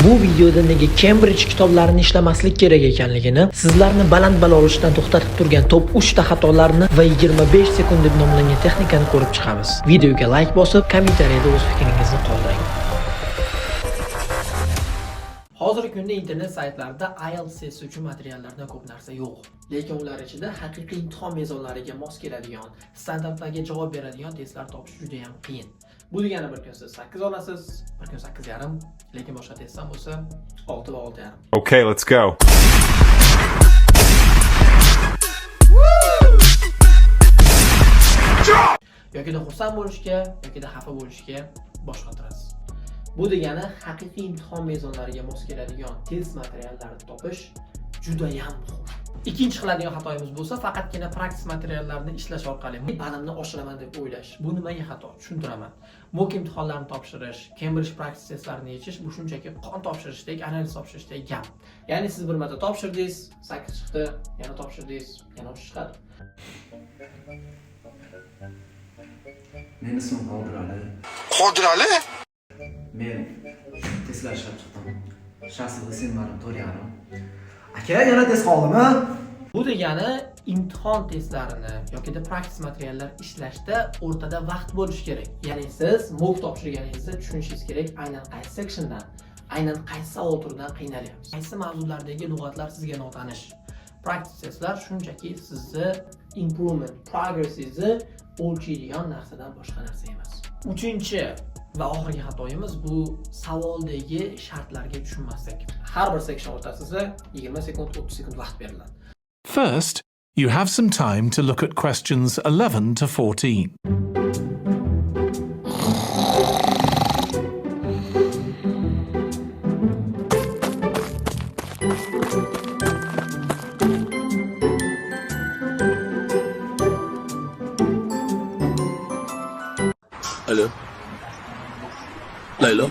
Bu videoda nega Cambridge kitoblarini ishlamaslik kerak ekanligini, sizlarni baland-balo olishdan to'xtatib turgan top 3 ta xatolarni va 25 sekund deb nomlangan texnikani ko'rib chiqamiz. Videoga like bosib, kommentariyada o'z fikringizni qoldiring. Hozirgi kunda internet saytlarida IELTS testi uchun materiallardan ko'p narsa yo'q. Lekin ular ichida haqiqiy imtihon mezonlariga mos keladigan, standartlarga javob beradigan testlar topish juda ham qiyin. Bu degani bir kun siz 8 olasiz, bir kun 8,5, lekin boshqa testdan bo'lsa 6 va 6,5. Okay, let's go. Yokida xursand bo'lishga, yokida xafa bo'lishga bosh qotirasiz. Bu degani haqiqiy imtihon mezonlariga mos keladigan test materiallarini topish juda ham muhim. Ikkinchi qiladigan xatoyimiz bo'lsa, faqatgina praktik materiallarni ishlash orqali balimni oshiraman deb o'ylash. Bu nimaga xato? Tushuntiraman. Mock imtihonlarni topshirish, Cambridge practice testlarini yechish bu shunchaki qon topshirishdek, analiz topshirishdek gap. Ya'ni siz bir marta topshirdingiz, 8 chiqdi, yana topshirdingiz, yana 3 chiqadi. Men ismim Qodirali. Qodirali? Men testlar ishlab chiqdim. Shaxsiy ismim To'riyarim. Aka, yana test qoldimi? Bu degani imtihon testlarini yoki praktik materiallar ishlashda o'rtada vaqt bo'lishi kerak. Ya'ni siz mock topshirganingizda tushunishingiz kerak, aynan qaysi sectiondan, aynan qaysi savol turidan qiynalyapsiz. Qaysi mavzulardagi lug'atlar sizga notanish. Praktik testlar shunchaki sizni improvement, progressingizni o'lchaydigan narsadan boshqa narsa emas. Uchinchi va oxirgi xatoyimiz bu savoldagi shartlarga tushunmaslik. Har bir section o'rtasida 20 sekund, 30 sekund vaqt beriladi. First, you have some time to look at questions 11 to 14. Alo. Laylo.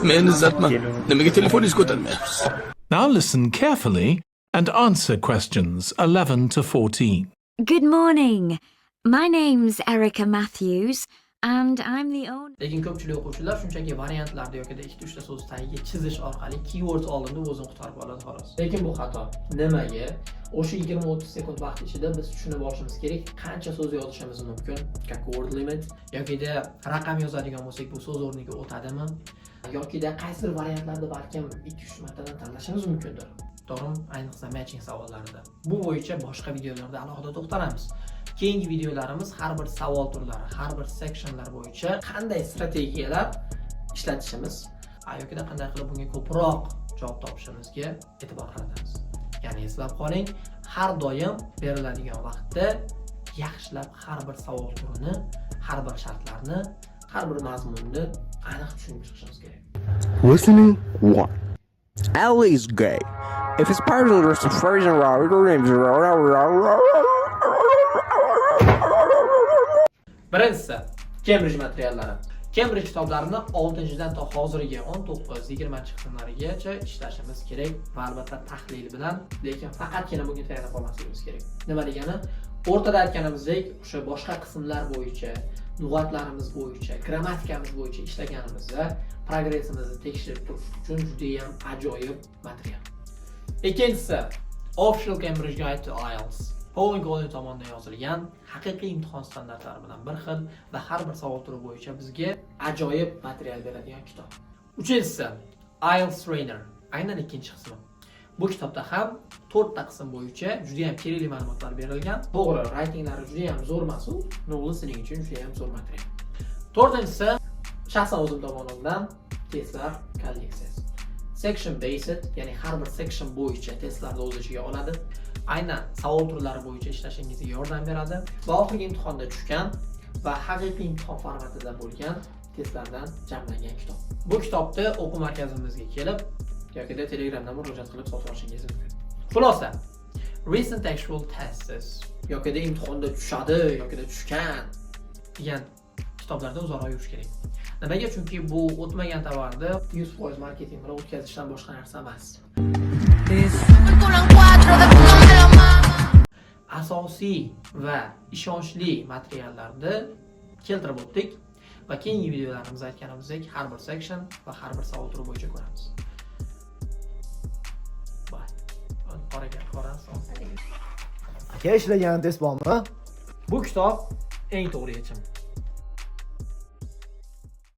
Men izzatman. Nimaga telefoningizni ko'tarmayapsiz? Now listen carefully and answer questions 11 to 14. Good morning. My name's Erica Matthews and I'm the owner. Lekin ko'pchilik o'quvchilar shunchaki variantlarda yoki 2-3 ta so'z tagiga chizish orqali keywords oldinda o'zini qutqarib oladi xolos. Lekin bu xato. Nimaga? O'sha 20-30 sekund vaqt ichida biz tushunib olishimiz kerak, qancha so'z yozishimiz mumkin, как word limit, yokida raqam yozadigan bo'lsak, bu so'z o'rniga o'tadimi, yokida qaysi variantlarda balkim 2-3 martadan tanlashimiz mumkindir. To'g'rimi? Ayniqsa matching savollarida. Bu bo'yicha boshqa videolarda alohida to'xtalamiz. Keyingi videolarimiz har bir savol turlari, har bir sectionlar bo'yicha qanday strategiyalar ishlatishimiz, yokida qanday qilib bunga ko'proq javob topishimizga e'tibor qaratamiz. Ya'ni eslab qoling, har doim beriladigan vaqtda yaxshilab har bir savol turini, har bir shartlarni, har bir mazmunni aniq tushunib chiqishimiz kerak. Listening 1. Ali is gay. If his partner is phrasing Birinchisi, Cambridge materiallari. Cambridge kitoblarini 6-dan to hozirgi 19-20 qismlarigacha ishlashimiz kerak va albatta tahlil bilan, lekin faqatgina bunga tayanib qolmasligimiz kerak. Nima degani? O'rtada aytganimizdek, o'sha boshqa qismlar bo'yicha, lug'atlarimiz bo'yicha, grammatikamiz bo'yicha ishlaganimizda progressimizni tekshirib turish uchun juda ham ajoyib material. Ikkinchisi, Official Cambridge Guide to IELTS. Pauline Golding tomonidan yozilgan haqiqiy imtihon standartlari bilan bir xil va har bir savol turi bo'yicha bizga ajoyib material beradigan kitob. Uchinchisi, IELTS Trainer. Aynan ikkinchi qismi. Bu kitobda ham 4 ta qism bo'yicha juda ham kerakli ma'lumotlar berilgan. To'g'ri, writinglari juda ham zo'r emas-u, no listening uchun juda ham zo'r material. To'rtinchisi, shaxsan o'zim tomonidan testlar kolleksiyasi. Section based, ya'ni har bir section bo'yicha testlarni o'z ichiga oladi. Aynan savol turlari bo'yicha ishlashingizga yordam beradi va oxirgi imtihonda tushgan va haqiqiy imtihon formatida bo'lgan testlardan jamlangan kitob. Bu kitobni o'quv markazimizga kelib yoki Telegramdan murojaat qilib sotib olishingiz mumkin. Xulosa, recent actual tests yoki imtihonda tushadi yoki tushgan degan kitoblarda uzoqroq yurish kerak. Nimaga? Chunki bu o'tmagan tovarni 100% marketing bilan o'tkazishdan boshqa narsa emas. Asosiy va ishonchli materiallarni keltirib o'tdik va keyingi videolarimizda aytganimizdek har bir section va har bir savol turi bo'yicha ko'ramiz. bor ekan, Xorazm. Aka ishlagan test bormi? Bu kitob eng to'g'ri yechim.